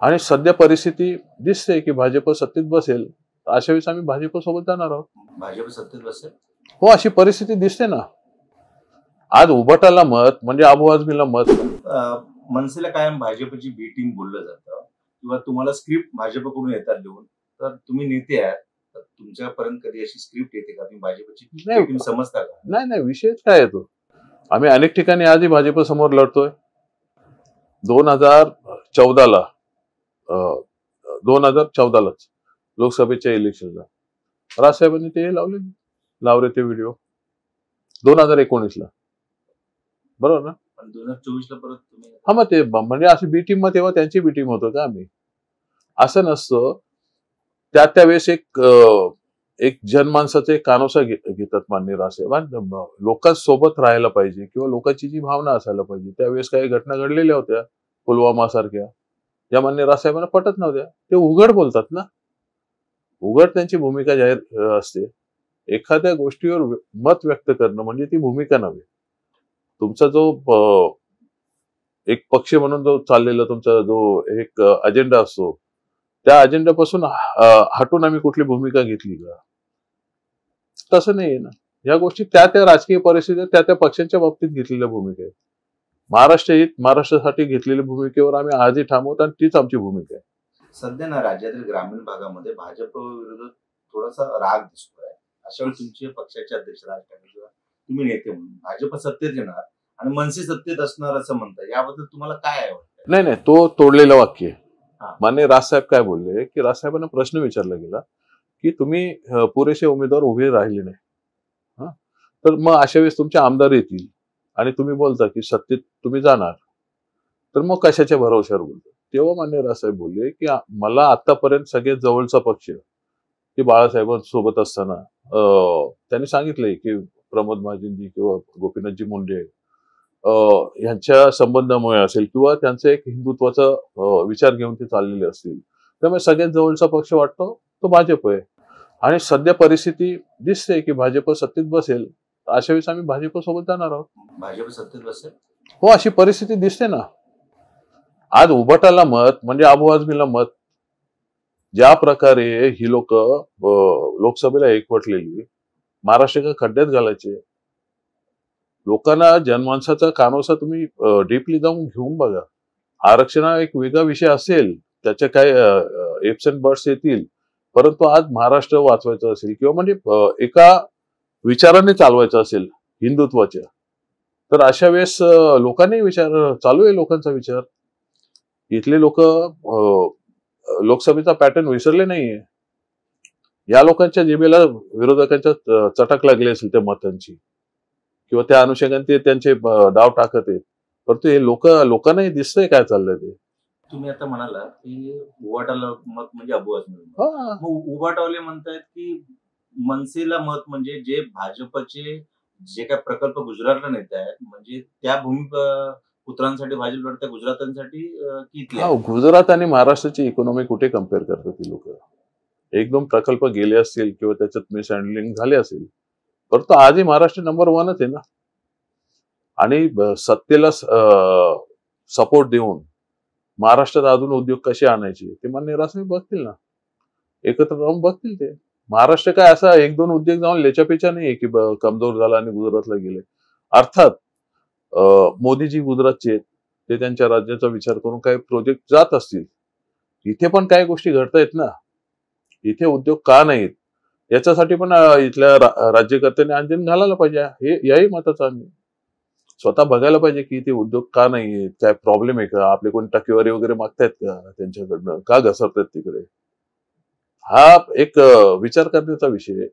आणि सध्या परिस्थिती दिसते की भाजप सत्तेत बसेल. अशा वेळेस आम्ही भाजप सोबत जाणार आहोत. भाजप सत्तेत बसेल? हो, अशी परिस्थिती दिसते ना. आज उभाटाला मत म्हणजे अबू आझमीला मत. मनसेला कायम भाजपची बी टीम बोललं जातं किंवा तुम्हाला स्क्रिप्ट भाजपकडून येतात लिहून, तर तुम्ही नेते आहात, तर तुमच्यापर्यंत कधी अशी स्क्रिप्ट येते का? तुम्ही भाजपची नाही. टीम समजता का? नाही, विषयच काय येतो. आम्ही अनेक ठिकाणी आजही भाजप समोर लढतोय. 2014ला 2014लाच लोकसभेच्या इलेक्शनला राजसाहेबांनी ते लावले ते व्हिडिओ 2019ला, बरोबर ना? पण 2024ला परत तुम्ही हा, मग ते म्हणजे अशी बी टीम, मग तेव्हा त्यांची बी टीम होतो का आम्ही? असं नसतं. त्यावेळेस एक जनमानसाचे कानोसा घेतात माननीय राजसाहेब. लोकांसोबत राहायला पाहिजे किंवा लोकांची जी भावना असायला पाहिजे. त्यावेळेस काही घटना घडलेल्या होत्या पुलवामा सारख्या, या माननीय राजसाहेबांना पटत नव्हत्या. ते उघड बोलतात ना, उघड त्यांची भूमिका जाहीर असते. एखाद्या गोष्टीवर मत व्यक्त करणं म्हणजे ती भूमिका नव्हे. तुमचा जो एक पक्ष म्हणून जो चाललेला तुमचा जो एक अजेंडा असतो, त्या अजेंड्यापासून हटून आम्ही कुठली भूमिका घेतली का? तसं नाहीये ना. या गोष्टी त्या राजकीय परिस्थितीत त्या पक्षांच्या बाबतीत घेतलेल्या भूमिका आहेत. महाराष्ट्र हित, महाराष्ट्रासाठी घेतलेल्या भूमिकेवर आम्ही आजही ठाम आहोत आणि तीच आमची भूमिका आहे. सध्या ना राज्यातील ग्रामीण भागामध्ये भाजप विरोधात थोडासा राग दिसतोय. अशा वेळी तुमचे पक्षाचे अध्यक्ष राज ठाकरे किंवा तुम्ही नेते म्हणून भाजप सत्तेत येणार आणि मनसे सत्तेत असणार असं म्हणताय, याबद्दल तुम्हाला काय वाटतं? नाही, तो तोडलेलं वाक्य. माननीय राजसाहेब काय बोलले की राजसाहेबांना प्रश्न विचारला गेला की तुम्ही पुरेसे उमेदवार उभे राहिले नाही, तर मग अशा वेळेस तुमचे आमदार येतील आणि तुम्ही बोलता की सत्तेत तुम्ही जाणार, तर मग कशाच्या भरोश्यावर बोलतो? तेव्हा माननीय राजसाहेब बोलले की मला आतापर्यंत सगळ्यात जवळचा पक्ष की बाळासाहेबांसोबत असताना त्यांनी सांगितलंय की प्रमोद महाजनजी किंवा गोपीनाथजी मुंडे यांच्या संबंधामुळे असेल किंवा त्यांचं एक हिंदुत्वाचा विचार घेऊन ते चाललेले असतील, त्यामुळे सगळ्यात जवळचा पक्ष वाटतो तो भाजप आहे. आणि सध्या परिस्थिती दिसते की भाजप सत्तेत बसेल. अशा वेळेस आम्ही भाजप सोबत जाणार आहोत. भाजप सत्तेत बसेल? हो, अशी परिस्थिती दिसते ना. आज उभाटाला मत म्हणजे अबू आझमीला मत. ज्या प्रकारे ही लोक लोकसभेला एकवटलेली महाराष्ट्र का खड्ड्यात घालायचे, लोकांना जनमानसाचा कानोसा तुम्ही डीपली जाऊन घेऊन बघा. आरक्षण हा एक वेगळा विषय असेल, त्याचे काय एप्स अँड बर्ड्स येतील, परंतु आज महाराष्ट्र वाचवायचं असेल किंवा म्हणजे एका विचाराने चालवायचं असेल हिंदुत्वाच्या, तर अशा वेळेस लोकांनी विचार चालू आहे. लोकांचा विचार, इथले लोक लोकसभेचा पॅटर्न विसरले नाहीये. या लोकांच्या जिभेला विरोधकांच्या चटक लागली असेल त्या मतांची किंवा त्या अनुषंगाने ते त्यांचे डाव टाकत आहेत, परंतु हे लोकांनाही दिसतंय काय चाललंय ते. तुम्ही आता म्हणाला की उभाटाला मत म्हणजे अबू आझमी, उभाटावाले म्हणतायत की मनसेला मत म्हणजे जे भाजपचे जे काय प्रकल्प गुजरातला नेत आहेत, म्हणजे त्या भूमिपुत्रांसाठी भाजप लढत्या गुजरातांसाठी गुजरात आणि महाराष्ट्राची इकॉनॉमी कुठे कम्पेअर करतात ती लोक? एक दोन प्रकल्प गेले असतील किंवा त्याच्यात मिसहँडलिंग झाले असेल, परंतु आजही महाराष्ट्र नंबर 1च आहे ना. आणि सत्तेला सपोर्ट देऊन महाराष्ट्रात अजून उद्योग कसे आणायचे ते माननीय राजसाहेब बघतील ना, एकत्र राहून बघतील ते. महाराष्ट्र काय असा एक दोन उद्योग जाऊन लेचापेचा नाहीये की कमजोर झाला आणि गुजरातला गेले. अर्थात मोदीजी गुजरातचे आहेत, ते त्यांच्या राज्याचा विचार करून काही प्रोजेक्ट जात असतील. इथे पण काही गोष्टी घडतायत ना, इथे उद्योग का नाहीत याच्यासाठी पण इथल्या राज्यकर्त्यांनी अंजन घालायला पाहिजे. हे याही मताचं आम्ही स्वतः बघायला पाहिजे की इथे उद्योग का नाहीये, काय प्रॉब्लेम आहे का, आपले कोणी टक्केवारी वगैरे मागतायत का, त्यांच्याकडनं का घसरतायत तिकडे. हा एक विचार करण्याचा विषय आहे.